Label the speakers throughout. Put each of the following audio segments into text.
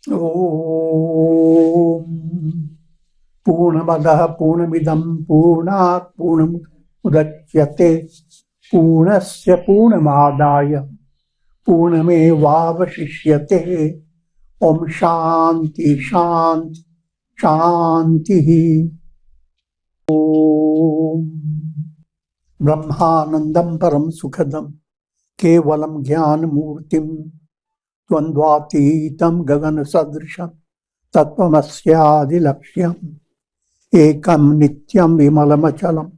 Speaker 1: Om Purnamadaha Purnamidam Purnat Purnamudachyate Purnasya Purnamadaya Purnamevavashishyate Om Shanti Shanti Shanti. Om Brahmanandam Param Sukhadam Kevalam Jnana Murtim Dvandvatītam Gagana Sadrisham Tattvamasya Laksham Ekam Nityam Vimalamachalam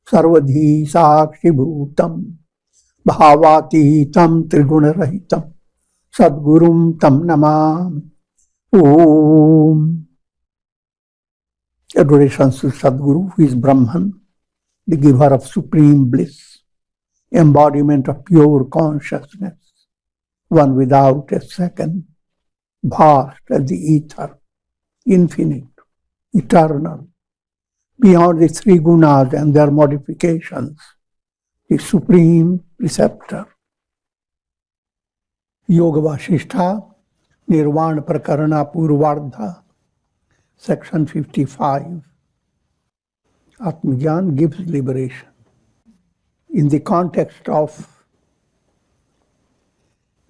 Speaker 1: Sarvadhi Sakshi Bhutam Bhavatītam Triguna-rahitam Sadgurum Tam Namami. Om. Adorations to Sadguru, who is Brahman, the giver of supreme bliss, embodiment of pure consciousness, one without a second, vast as the ether, infinite, eternal, beyond the three gunas and their modifications, the supreme preceptor. Yoga Vasishtha, Nirvana Prakarana Purvardha, Section 55. Atmajnan gives liberation. In the context of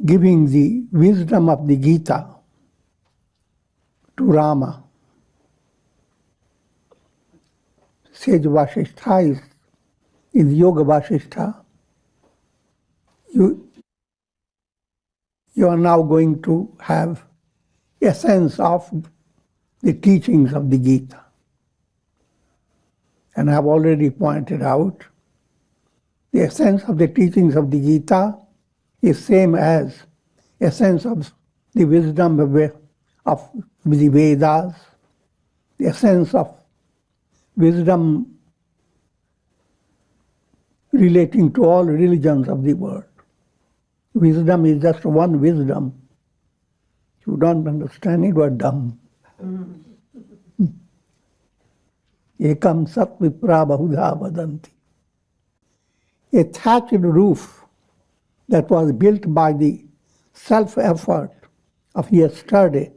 Speaker 1: giving the wisdom of the Gita to Rama, Sage Vasishtha is in Yoga Vasishtha. You are now going to have a sense of the teachings of the Gita. And I have already pointed out, the essence of the teachings of the Gita is same as essence of the wisdom of the Vedas, the essence of wisdom relating to all religions of the world. Wisdom is just one wisdom. If you don't understand it, you are dumb. Ekam sat vipra bahudha vadanti. A thatched roof that was built by the self-effort of yesterday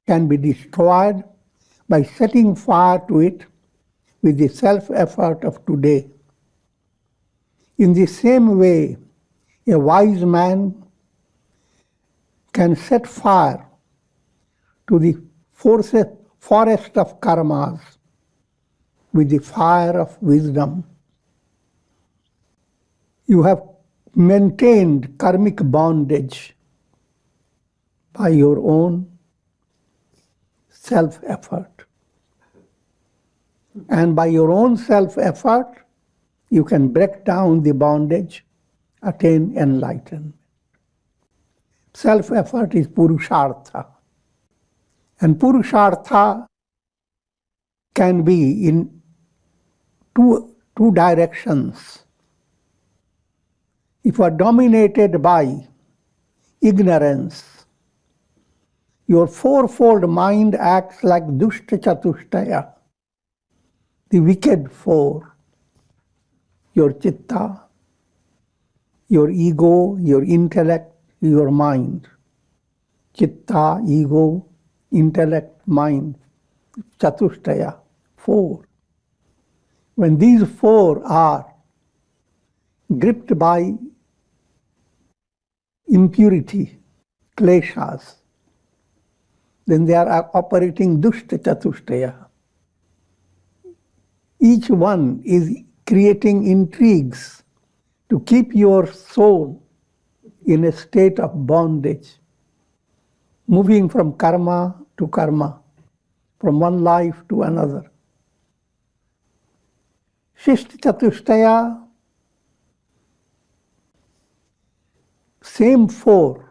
Speaker 1: can be destroyed by setting fire to it with the self-effort of today. In the same way, a wise man can set fire to the forest of karmas with the fire of wisdom. You have maintained karmic bondage by your own self-effort. And by your own self-effort, you can break down the bondage, attain enlightenment. Self-effort is Purushartha. And Purushartha can be in two directions. If you are dominated by ignorance, your fourfold mind acts like Dushta Chatushtaya, the wicked four. Your chitta, your ego, your intellect, your mind. Chitta, ego, intellect, mind. Chatushtaya, four. When these four are gripped by impurity, kleshas, then they are operating dushta chatushtaya. Each one is creating intrigues to keep your soul in a state of bondage, moving from karma to karma, from one life to another. Shishta chatushtaya, same four,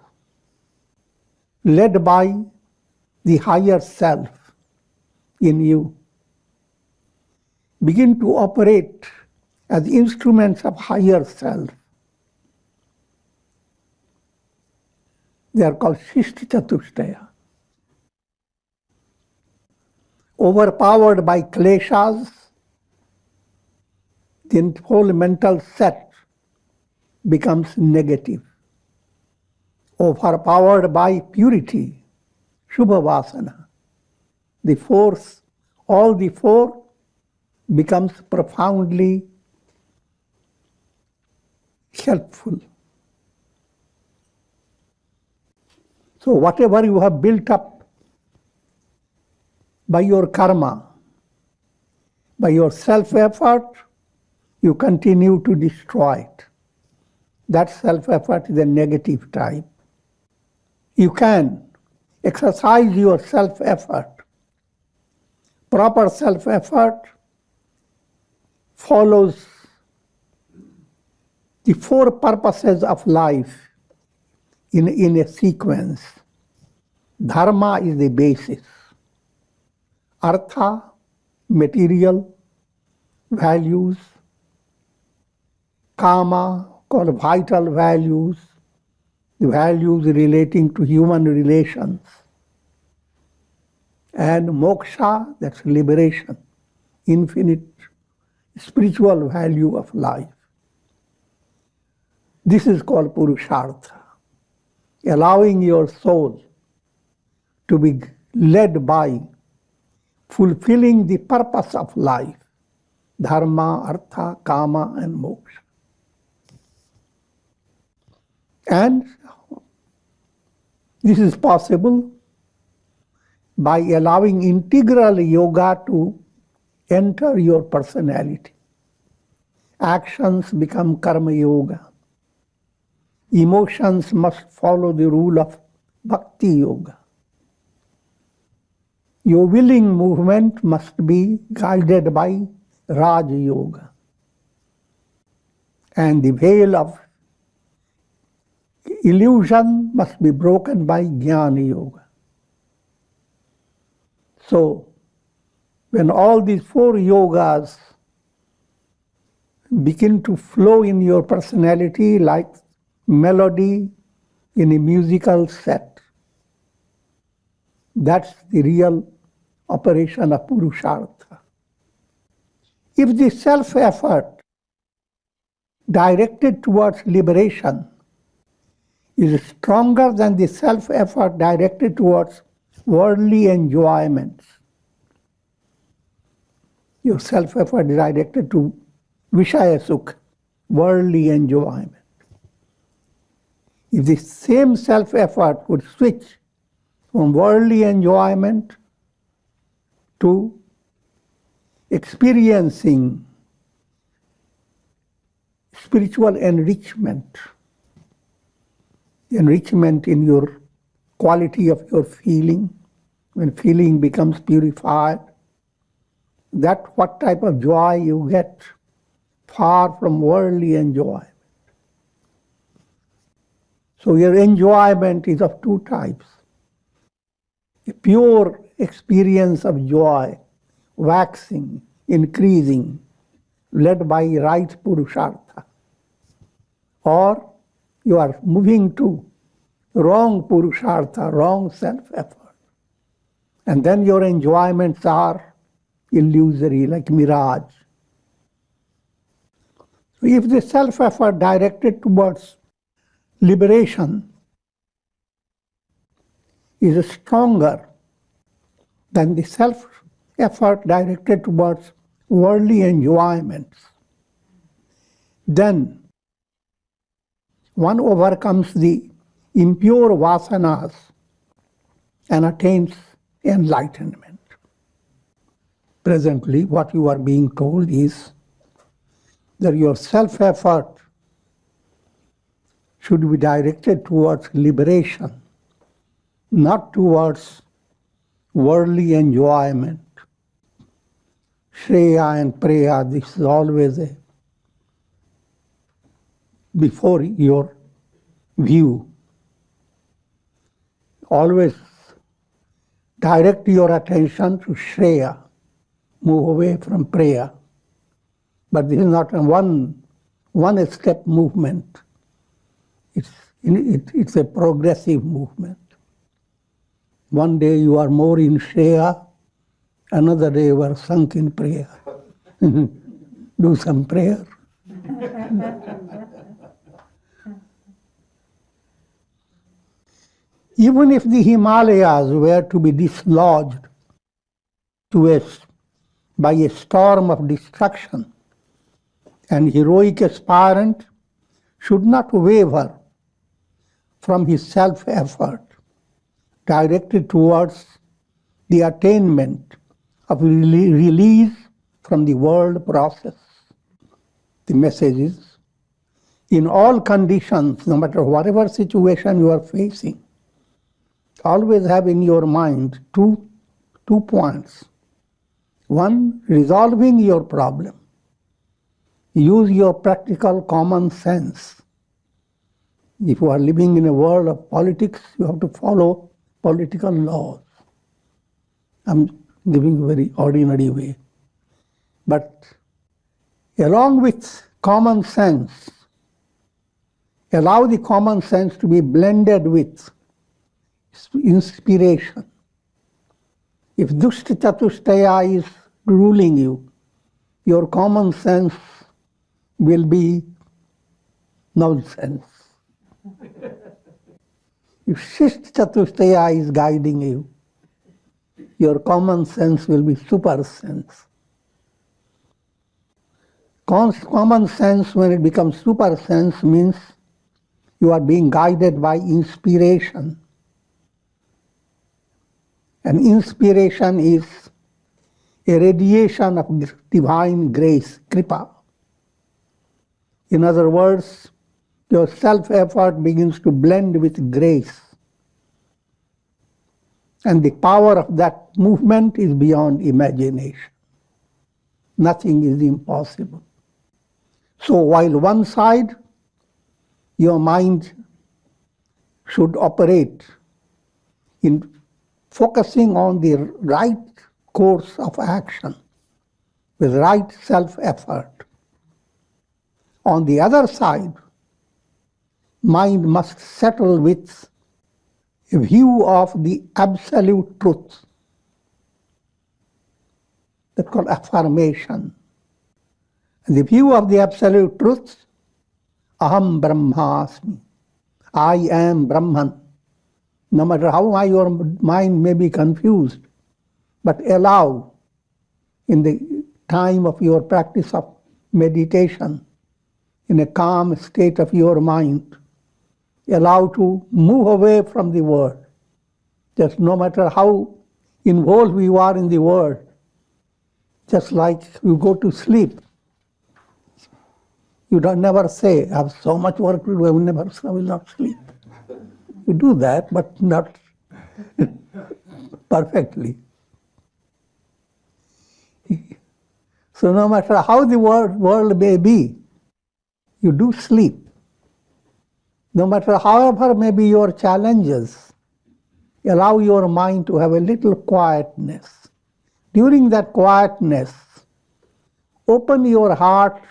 Speaker 1: led by the higher self in you, begin to operate as instruments of higher self. They are called Shishta Chatushtaya. Overpowered by kleshas, the whole mental set becomes negative. Overpowered by purity, Shubha Vasana. The force, all the four becomes profoundly helpful. So whatever you have built up by your karma, by your self-effort, you continue to destroy it. That self-effort is a negative type. You can exercise your self-effort. Proper self-effort follows the four purposes of life in a sequence. Dharma is the basis. Artha, material values. Kama, called vital values, the values relating to human relations. And moksha, that's liberation, infinite spiritual value of life. This is called Purushartha, allowing your soul to be led by fulfilling the purpose of life, dharma, artha, kama, and moksha. And this is possible by allowing integral yoga to enter your personality. Actions become karma yoga. Emotions must follow the rule of bhakti yoga. Your willing movement must be guided by Raj yoga. And the veil of illusion must be broken by Jnana yoga. So, when all these four yogas begin to flow in your personality like melody in a musical set, that's the real operation of Purushartha. If the self-effort directed towards liberation is stronger than the self-effort directed towards worldly enjoyments, your self-effort directed to Vishaya Sukha, worldly enjoyment. If the same self-effort could switch from worldly enjoyment to experiencing spiritual enrichment in your quality of your feeling, when feeling becomes purified, that what type of joy you get, far from worldly enjoyment. So your enjoyment is of two types. A pure experience of joy, waxing, increasing, led by right Purushartha. Or you are moving to wrong Purushartha, wrong self-effort. And then your enjoyments are illusory, like mirage. So if the self-effort directed towards liberation is stronger than the self-effort directed towards worldly enjoyments, then one overcomes the impure vasanas and attains enlightenment. Presently, what you are being told is that your self-effort should be directed towards liberation, not towards worldly enjoyment. Shreya and Preya, this is always before your view. Always direct your attention to Shreya, move away from Preya. But this is not a one-step movement. It's a progressive movement. One day you are more in Shreya, another day you are sunk in prayer. Do some prayer. Even if the Himalayas were to be dislodged by a storm of destruction, an heroic aspirant should not waver from his self-effort directed towards the attainment of release from the world process. The message is, in all conditions, no matter whatever situation you are facing, always have in your mind two points. One, resolving your problem. Use your practical common sense. If you are living in a world of politics, you have to follow political laws. I'm giving a very ordinary way. But along with common sense, allow the common sense to be blended with inspiration. If Dushta Chatushtaya is ruling you, your common sense will be nonsense. If Shishta Chatushtaya is guiding you, your common sense will be super sense. Common sense, when it becomes super sense, means you are being guided by inspiration. And inspiration is a radiation of divine grace, kripa. In other words, your self-effort begins to blend with grace. And the power of that movement is beyond imagination. Nothing is impossible. So while one side, your mind should operate in focusing on the right course of action with right self-effort. On the other side, mind must settle with a view of the absolute truth. That's called affirmation. And the view of the absolute truth, aham brahmasmi, I am Brahman. No matter how your mind may be confused, but allow in the time of your practice of meditation, in a calm state of your mind, allow to move away from the world. Just no matter how involved you are in the world, just like you go to sleep, you don't never say, I have so much work to do, I will not sleep. You do that, but not perfectly. So no matter how the world may be, you do sleep. No matter however may be your challenges, allow your mind to have a little quietness. During that quietness, open your heart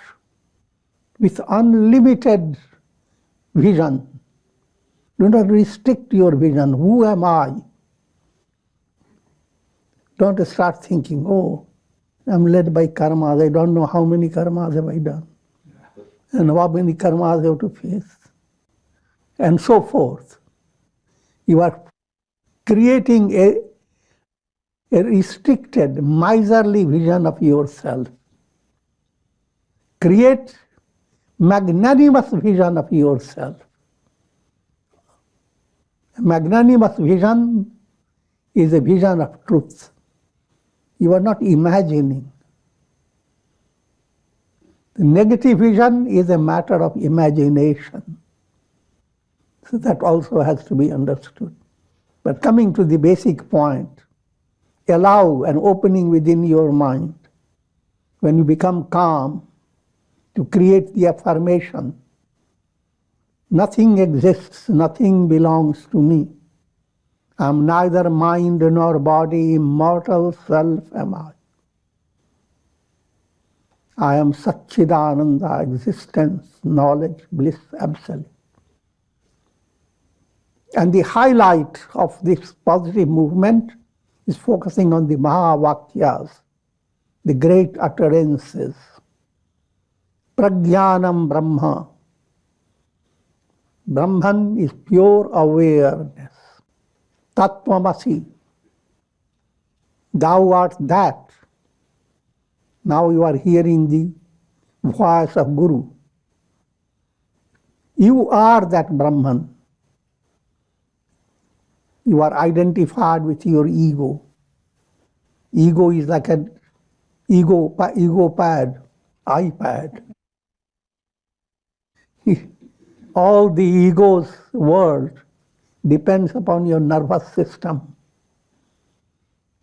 Speaker 1: with unlimited vision. Do not restrict your vision. Who am I? Don't start thinking, oh, I'm led by karmas. I don't know how many karmas have I done. And how many karmas I have to face. And so forth. You are creating a restricted, miserly vision of yourself. Create magnanimous vision of yourself. A magnanimous vision is a vision of truth. You are not imagining. The negative vision is a matter of imagination. So that also has to be understood. But coming to the basic point, allow an opening within your mind. When you become calm, to create the affirmation, nothing exists, nothing belongs to me. I am neither mind nor body, immortal self am I. I am Satchidananda, existence, knowledge, bliss, absolute. And the highlight of this positive movement is focusing on the Mahavakyas, the great utterances. Prajnanam Brahma. Brahman is pure awareness. Tattvamasi. Thou art that. Now you are hearing the voice of Guru. You are that Brahman. You are identified with your ego. Ego is like an ego pad, iPad. All the ego's world depends upon your nervous system.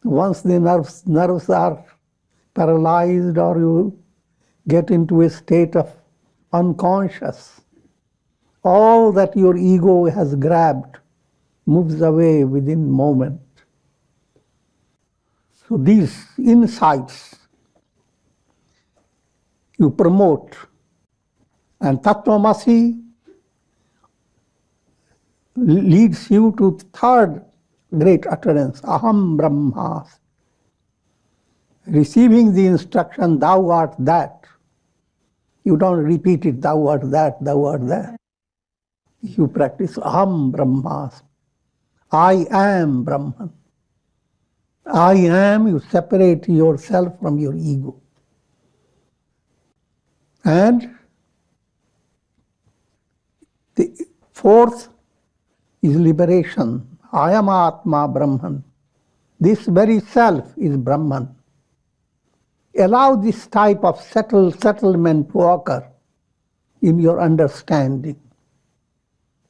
Speaker 1: Once the nerves are paralyzed or you get into a state of unconscious, all that your ego has grabbed moves away within a moment. So these insights you promote, and Tattvamasi leads you to third great utterance, Aham Brahmasmi. Receiving the instruction, thou art that. You don't repeat it, thou art that, thou art that. You practice Aham Brahmasmi. I am Brahman. I am, you separate yourself from your ego. And the fourth is liberation. I am Atma Brahman. This very self is Brahman. Allow this type of settlement to occur in your understanding.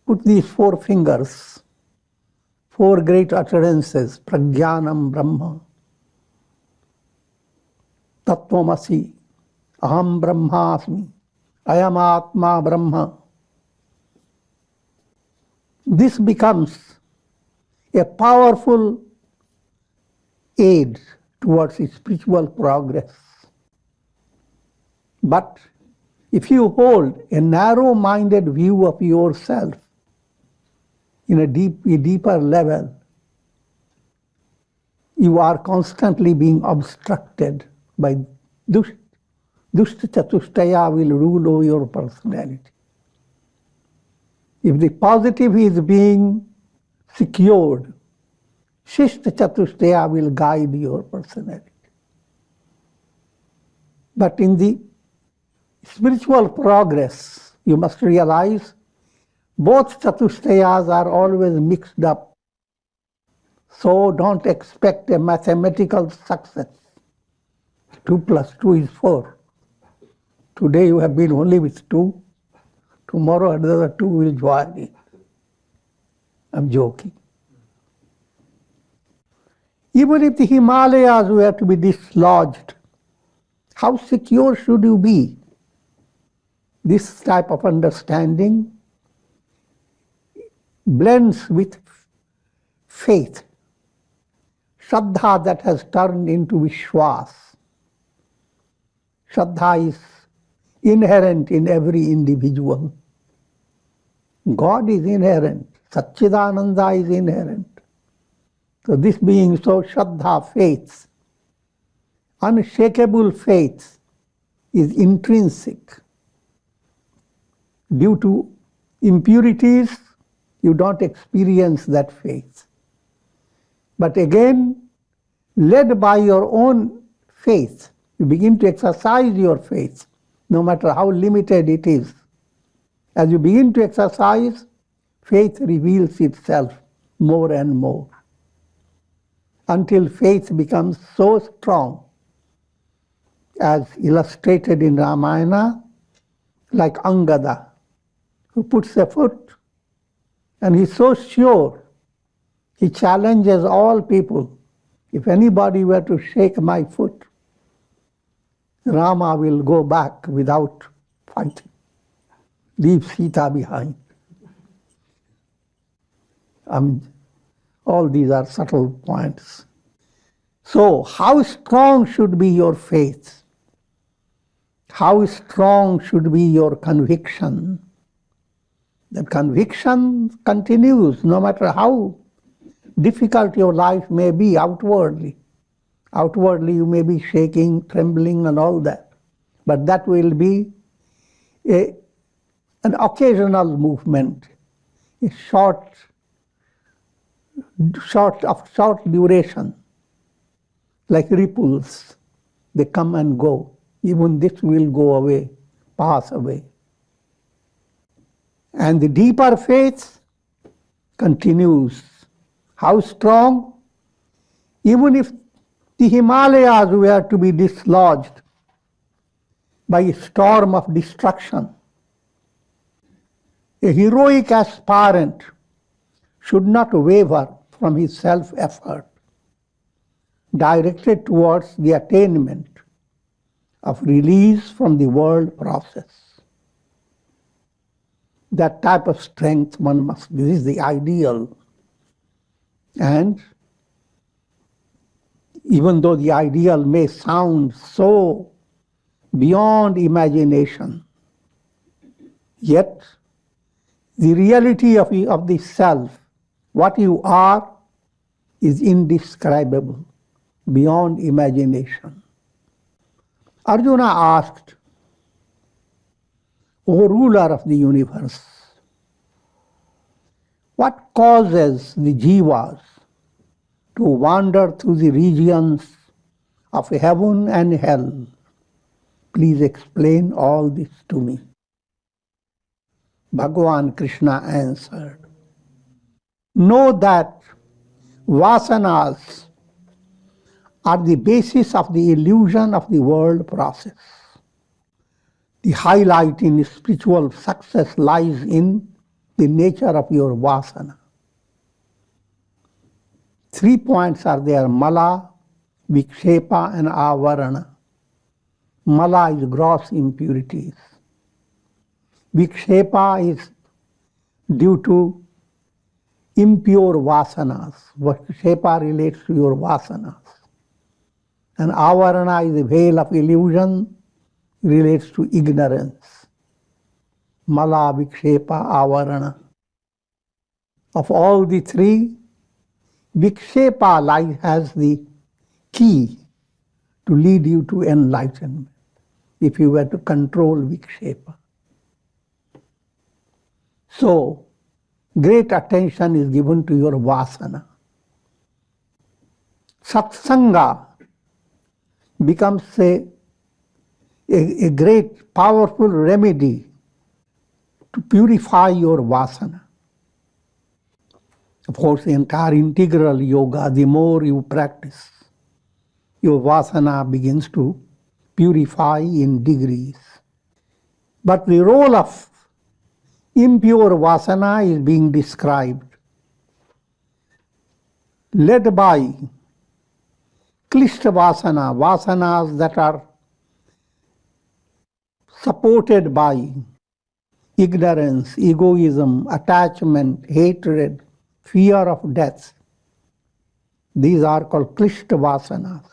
Speaker 1: Put these four fingers, four great utterances, Prajnanam Brahma, Tattvamasi, Aham Brahmasmi, Ayam Atma Brahma. This becomes a powerful aid towards spiritual progress. But if you hold a narrow-minded view of yourself in a deeper level, you are constantly being obstructed by Dushta Chatushtaya will rule over your personality. If the positive is being secured, Shishta Chatushtaya will guide your personality. But in the spiritual progress, you must realize both Chatushtayas are always mixed up. So don't expect a mathematical success. 2 plus 2 is 4. Today you have been only with 2. Tomorrow another 2 will join in. I'm joking. Even if the Himalayas were to be dislodged, how secure should you be? This type of understanding blends with faith, Shraddha that has turned into Vishwas. Shraddha is inherent in every individual. God is inherent. Satchidananda is inherent. So this being so, Shraddha, faith, unshakable faith is intrinsic. Due to impurities, you don't experience that faith. But again, led by your own faith, you begin to exercise your faith, no matter how limited it is. As you begin to exercise, faith reveals itself more and more, until faith becomes so strong, as illustrated in Ramayana, like Angada, who puts a foot, and he's so sure, he challenges all people. If anybody were to shake my foot, Rama will go back without fighting, leave Sita behind. All these are subtle points. So, how strong should be your faith? How strong should be your conviction? That conviction continues no matter how difficult your life may be outwardly. Outwardly you may be shaking, trembling and all that. But that will be an occasional movement, a short short duration, like ripples. They come and go. Even this will go away, pass away. And the deeper faith continues. How strong? Even if the Himalayas were to be dislodged by a storm of destruction, a heroic aspirant should not waver from his self-effort, directed towards the attainment of release from the world process. That type of strength one must, this is the ideal. And even though the ideal may sound so beyond imagination, yet the reality of the self, what you are, is indescribable, beyond imagination. Arjuna asked, O ruler of the universe, what causes the jivas to wander through the regions of heaven and hell? Please explain all this to me. Bhagavan Krishna answered, know that vasanas are the basis of the illusion of the world process. The highlight in spiritual success lies in the nature of your vasana. 3 points are there: mala, vikshepa, and avarana. Mala is gross impurities. Vikshepa is due to impure vasanas. Vikshepa relates to your vasanas. And avarana is the veil of illusion, relates to ignorance. Mala, vikshepa, avarana. Of all the three, vikshepa has the key to lead you to enlightenment, if you were to control vikshepa. So, great attention is given to your vasana. Satsanga becomes a great, powerful remedy to purify your vasana. Of course, the entire integral yoga, the more you practice, your vasana begins to purify in degrees. But the role of impure vasana is being described, led by klishta vasana, vasanas that are supported by ignorance, egoism, attachment, hatred, fear of death. These are called klishta vasanas.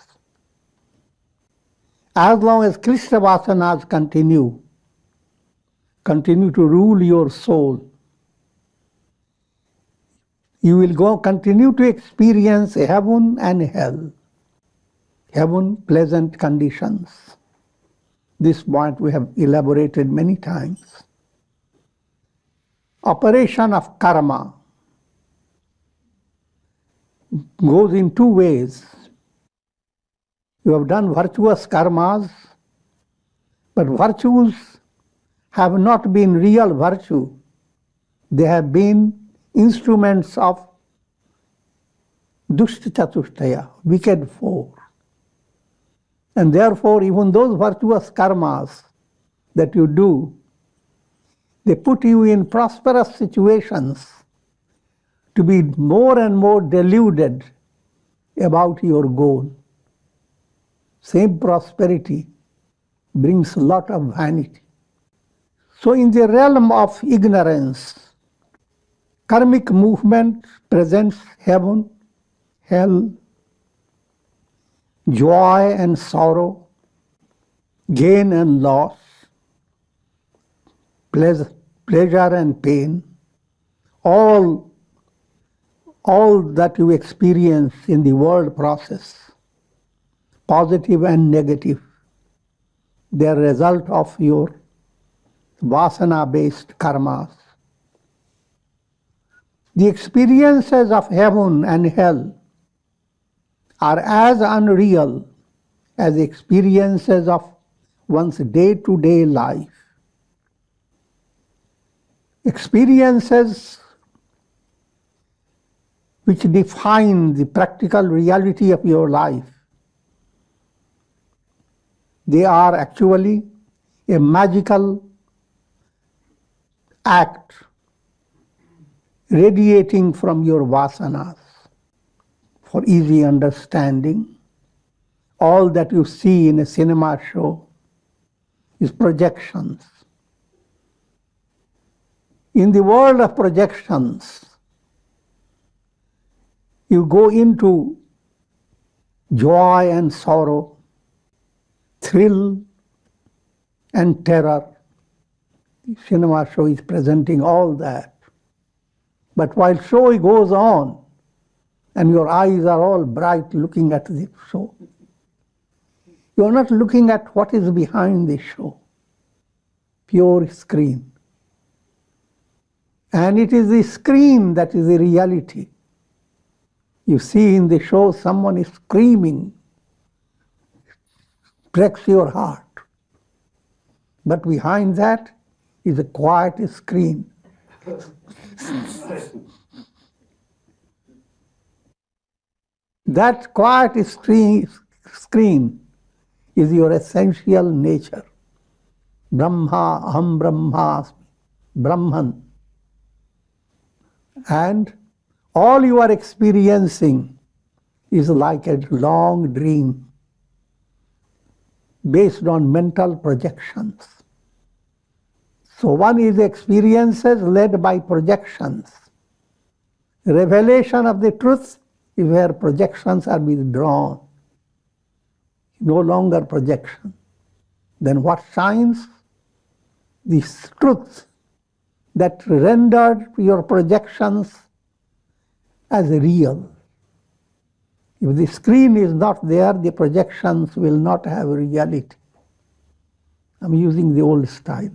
Speaker 1: As long as klishta vasanas continue to rule your soul, you will continue to experience heaven and hell. Heaven, pleasant conditions. This point we have elaborated many times. Operation of karma goes in two ways. You have done virtuous karmas, but virtues have not been real virtue. They have been instruments of dushta chatushtaya, wicked four. And therefore, even those virtuous karmas that you do, they put you in prosperous situations to be more and more deluded about your goal. Same prosperity brings a lot of vanity. So in the realm of ignorance, karmic movement presents heaven, hell, joy and sorrow, gain and loss, pleasure and pain, all that you experience in the world process, positive and negative, they are a result of your vasana-based karmas. The experiences of heaven and hell are as unreal as the experiences of one's day-to-day life. Experiences which define the practical reality of your life, they are actually a magical act radiating from your vasanas. For easy understanding, all that you see in a cinema show is projections. In the world of projections, you go into joy and sorrow, thrill and terror. The cinema show is presenting all that. But while show goes on, and your eyes are all bright looking at the show, you are not looking at what is behind the show. Pure screen. And it is the screen that is the reality. You see in the show someone is screaming, breaks your heart. But behind that is a quiet screen. That quiet screen is your essential nature. Brahma, Aham Brahmasmi, Brahman. And all you are experiencing is like a long dream based on mental projections. So one is experiences led by projections. Revelation of the truth is where projections are withdrawn. No longer projection. Then what shines? This truth that rendered your projections as real. If the screen is not there, the projections will not have reality. I'm using the old style.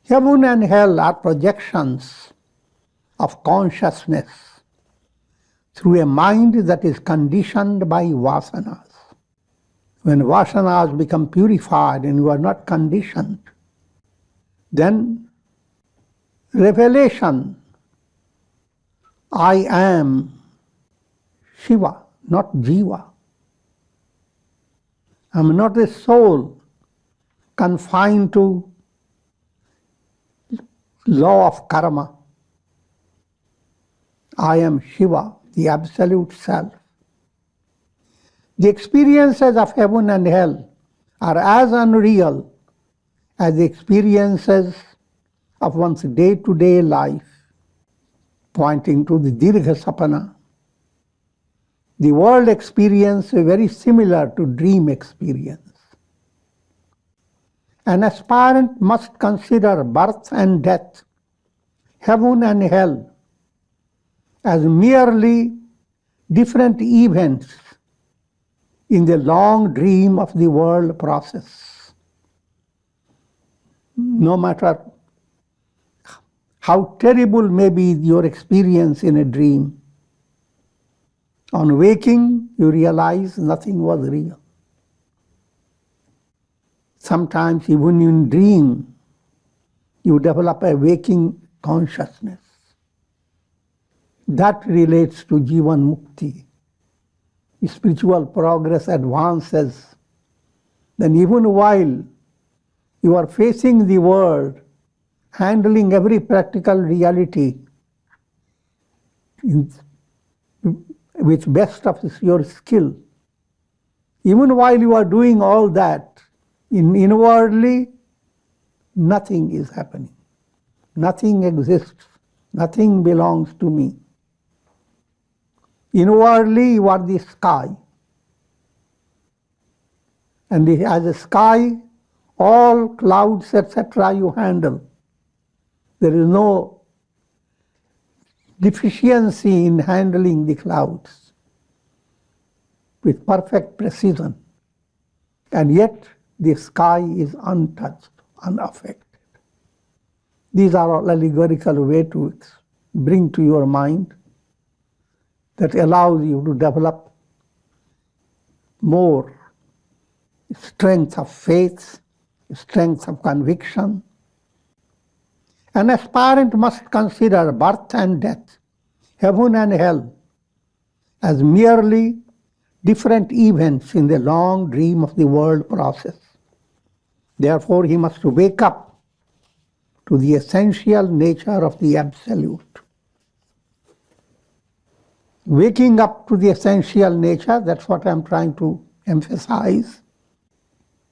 Speaker 1: Heaven and hell are projections of consciousness through a mind that is conditioned by vasanas. When vasanas become purified and you are not conditioned, then revelation, I am Shiva, not Jiva. I am not a soul confined to law of karma. I am Shiva, the absolute self. The experiences of heaven and hell are as unreal as the experiences of one's day-to-day life, pointing to the Dirgha Sapana. The world experience is very similar to dream experience. An aspirant must consider birth and death, heaven and hell, as merely different events in the long dream of the world process. No matter how terrible may be your experience in a dream, on waking you realize nothing was real. Sometimes even in dream you develop a waking consciousness. That relates to Jivan Mukti. Spiritual progress advances, then even while you are facing the world, handling every practical reality with best of your skill, even while you are doing all that, inwardly, nothing is happening. Nothing exists. Nothing belongs to me. Inwardly, you are the sky. And as a sky, all clouds, etc., you handle. There is no deficiency in handling the clouds with perfect precision. And yet, the sky is untouched, unaffected. These are all allegorical way to bring to your mind that allows you to develop more strength of faith, strength of conviction. An aspirant must consider birth and death, heaven and hell, as merely different events in the long dream of the world process. Therefore, he must wake up to the essential nature of the Absolute. Waking up to the essential nature, that's what I'm trying to emphasize,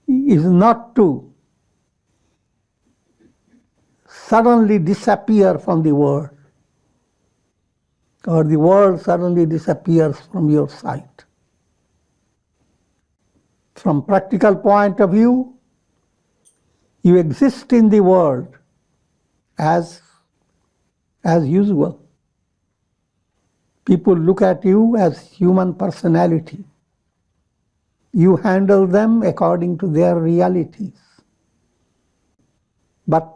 Speaker 1: is not to suddenly disappear from the world, or the world suddenly disappears from your sight. From practical point of view, you exist in the world as usual. People look at you as human personality. You handle them according to their realities. But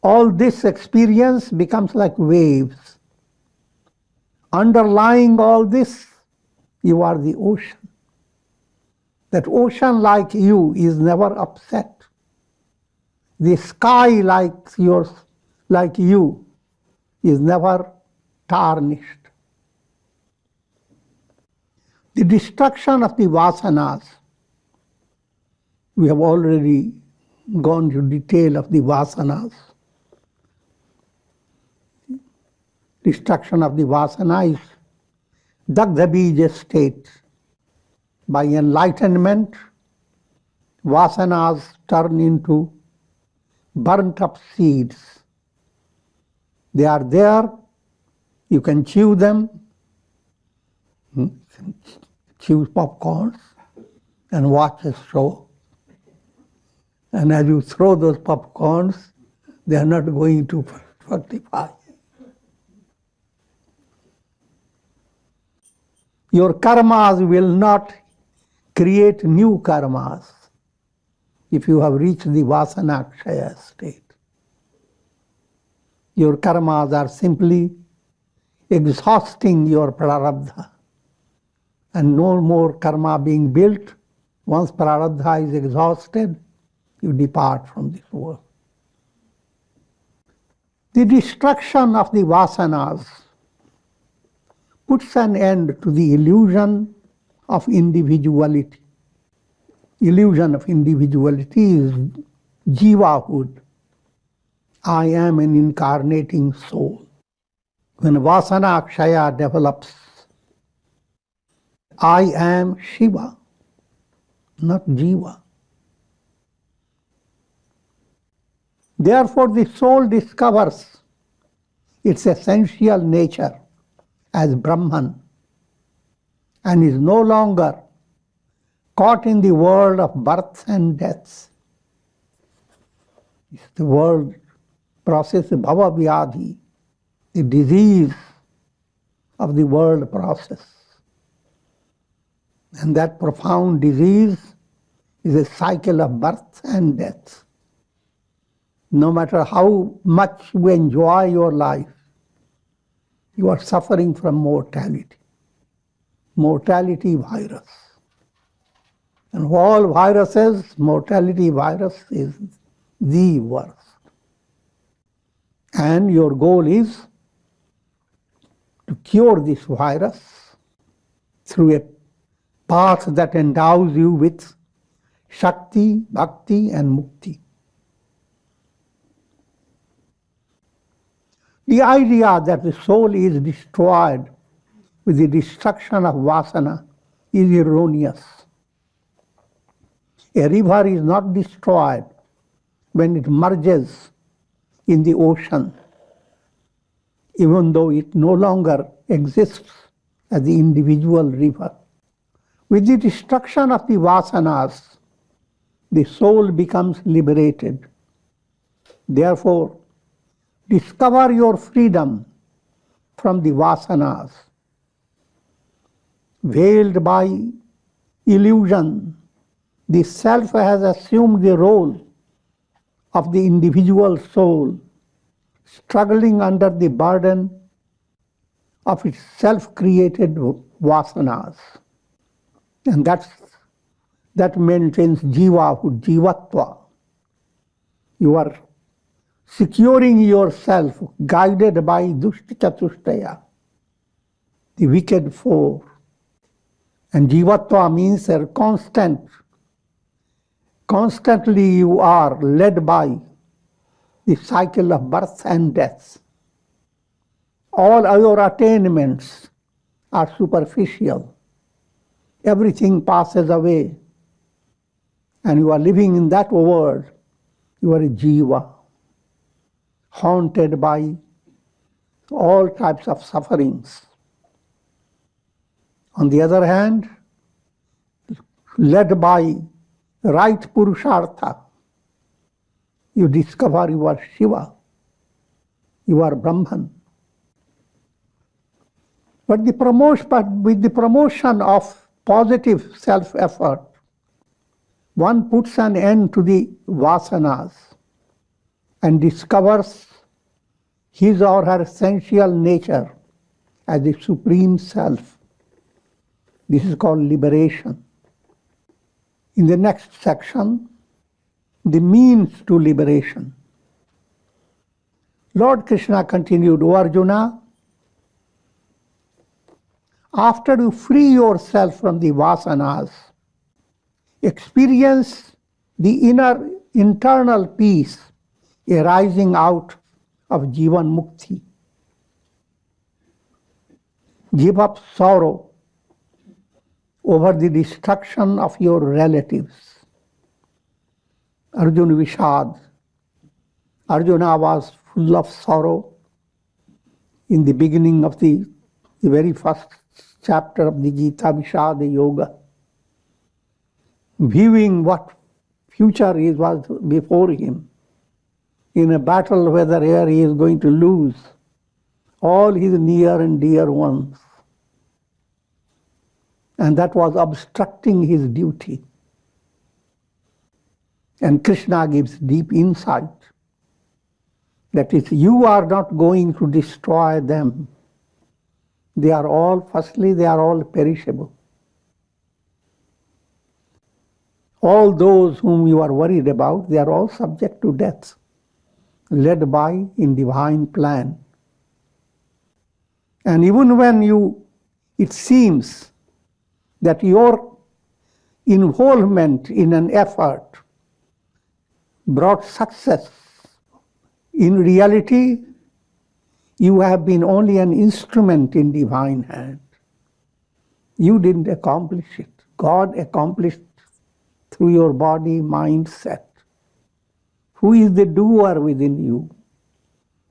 Speaker 1: all this experience becomes like waves. Underlying all this, you are the ocean. That ocean like you is never upset. The sky like you is never tarnished. The destruction of the vasanas, we have already gone into detail of the vasanas. Destruction of the vasana is Dagdha-bija state. By enlightenment, vasanas turn into burnt up seeds. They are there, you can chew them, chew popcorns and watch a show. And as you throw those popcorns, they are not going to fructify. Your karmas will not create new karmas if you have reached the vasanakshaya state. Your karmas are simply exhausting your prarabdha, and no more karma being built. Once prarabdha is exhausted, you depart from this world. The destruction of the vasanas puts an end to the illusion of individuality. Illusion of individuality is jivahood. I am an incarnating soul. When vasana akshaya develops, I am Shiva, not Jiva. Therefore, the soul discovers its essential nature as Brahman and is no longer caught in the world of births and deaths. It's the world process, bhava vyadhi, the disease of the world process. And that profound disease is a cycle of birth and death. No matter how much you enjoy your life, you are suffering from mortality. Mortality virus. And of all viruses, mortality virus is the worst. And your goal is to cure this virus through a path that endows you with Shakti, Bhakti and Mukti. The idea that the soul is destroyed with the destruction of vasana is erroneous. A river is not destroyed when it merges in the ocean, even though it no longer exists as the individual river. With the destruction of the vasanas, the soul becomes liberated. Therefore, discover your freedom from the vasanas. Veiled by illusion, the self has assumed the role of the individual soul struggling under the burden of its self-created vasanas. And that maintains jivatva. You are securing yourself, guided by dushta chatushtaya, the wicked four. And jivatva means a constantly you are led by the cycle of birth and death. All your attainments are superficial. Everything passes away. And you are living in that world. You are a jiva, haunted by all types of sufferings. On the other hand, led by right purushartha, you discover you are Shiva, you are Brahman. But with the promotion of positive self-effort, one puts an end to the vasanas and discovers his or her essential nature as the Supreme Self. This is called liberation. In the next section, the means to liberation. Lord Krishna continued, O Arjuna, after you free yourself from the vasanas, experience the internal peace arising out of Jivan Mukti. Give up sorrow over the destruction of your relatives. Arjuna Vishad. Arjuna was full of sorrow in the beginning of the very first chapter of the Gita, Vishada Yoga. Viewing what future was before him, in a battle whether here he is going to lose all his near and dear ones. And that was obstructing his duty. And Krishna gives deep insight that if you are not going to destroy them, they are all perishable. All those whom you are worried about, they are all subject to death, led by in divine plan. And even when it seems that your involvement in an effort brought success, in reality, you have been only an instrument in divine hand. You didn't accomplish it. God accomplished through your body, mindset. Who is the doer within you?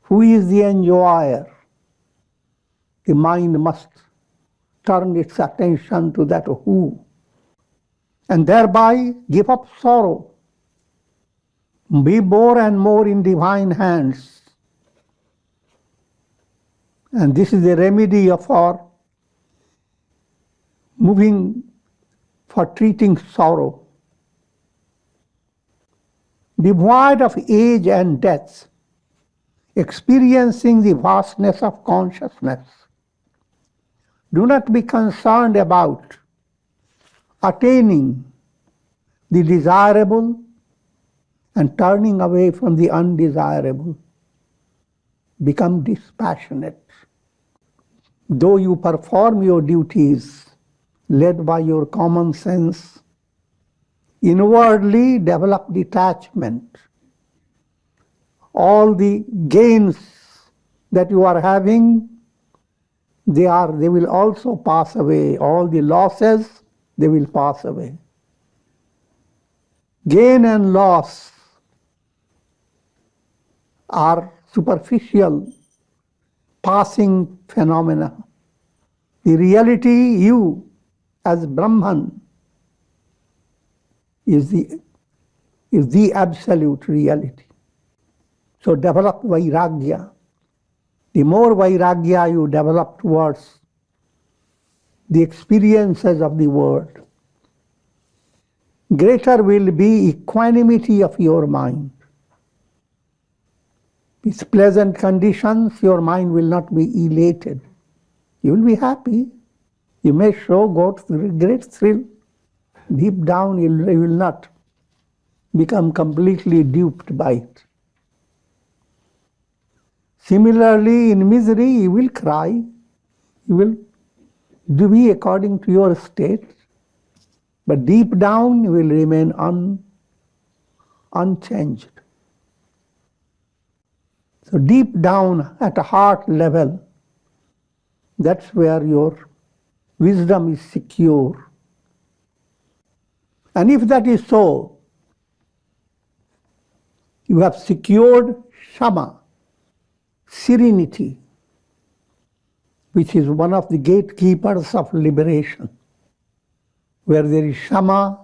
Speaker 1: Who is the enjoyer? The mind must turn its attention to that who, and thereby give up sorrow. Be more and more in divine hands. And this is the remedy for treating sorrow. Devoid of age and death, experiencing the vastness of consciousness. Do not be concerned about attaining the desirable and turning away from the undesirable. Become dispassionate. Though you perform your duties led by your common sense, inwardly develop detachment. All the gains that you are having, they will also pass away. All the losses, they will pass away. Gain and loss are superficial, passing phenomena. The reality, you as Brahman, is the absolute reality. So develop vairagya. The more vairagya you develop towards the experiences of the world, greater will be equanimity of your mind. with pleasant conditions, your mind will not be elated. You will be happy. You may show great thrill. Deep down, you will not become completely duped by it. Similarly, in misery, you will cry. You will be according to your state. But deep down, you will remain unchanged. So deep down at a heart level, that's where your wisdom is secure. And if that is so, you have secured Shama, serenity, which is one of the gatekeepers of liberation. Where there is Shama,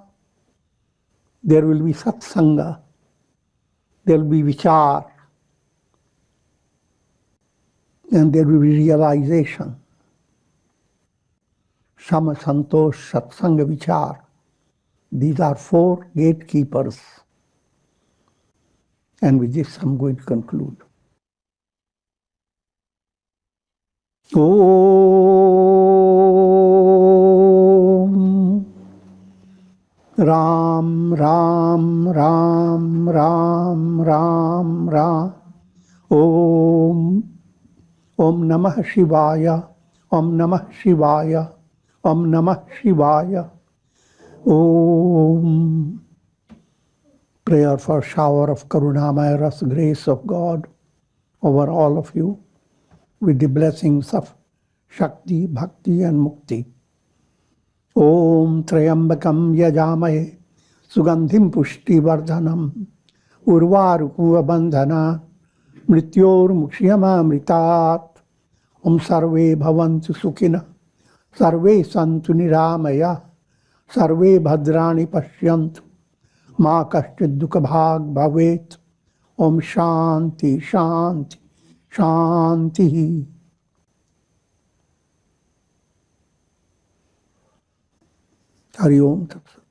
Speaker 1: there will be satsanga, there will be vichar, and there will be realization. Shama, Santosh, Satsanga, Vichar. These are 4 gatekeepers. And with this, I'm going to conclude. Om Ram, Ram, Ram, Ram, Ram, Ram. Om Namah Shivaya, Om Namah Shivaya, Om Namah Shivaya. Om. Prayer for shower of Karunamaya Ras, grace of God over all of you, with the blessings of Shakti, Bhakti and Mukti. Om Trayambakam Yajamaye, Sugandhim Pushti Vardhanam, Urvarukuva Bandhana, Mrityor Mukshiyama Mritat. Om Sarve Bhavantu Sukhina, Sarve Santu Niramaya, Sarve Bhadrani Pashyantu, Ma Kashchid Dukha Bhag Bhavet. Om Shanti, Shanti, Shanti. Hari Om Tat Sat.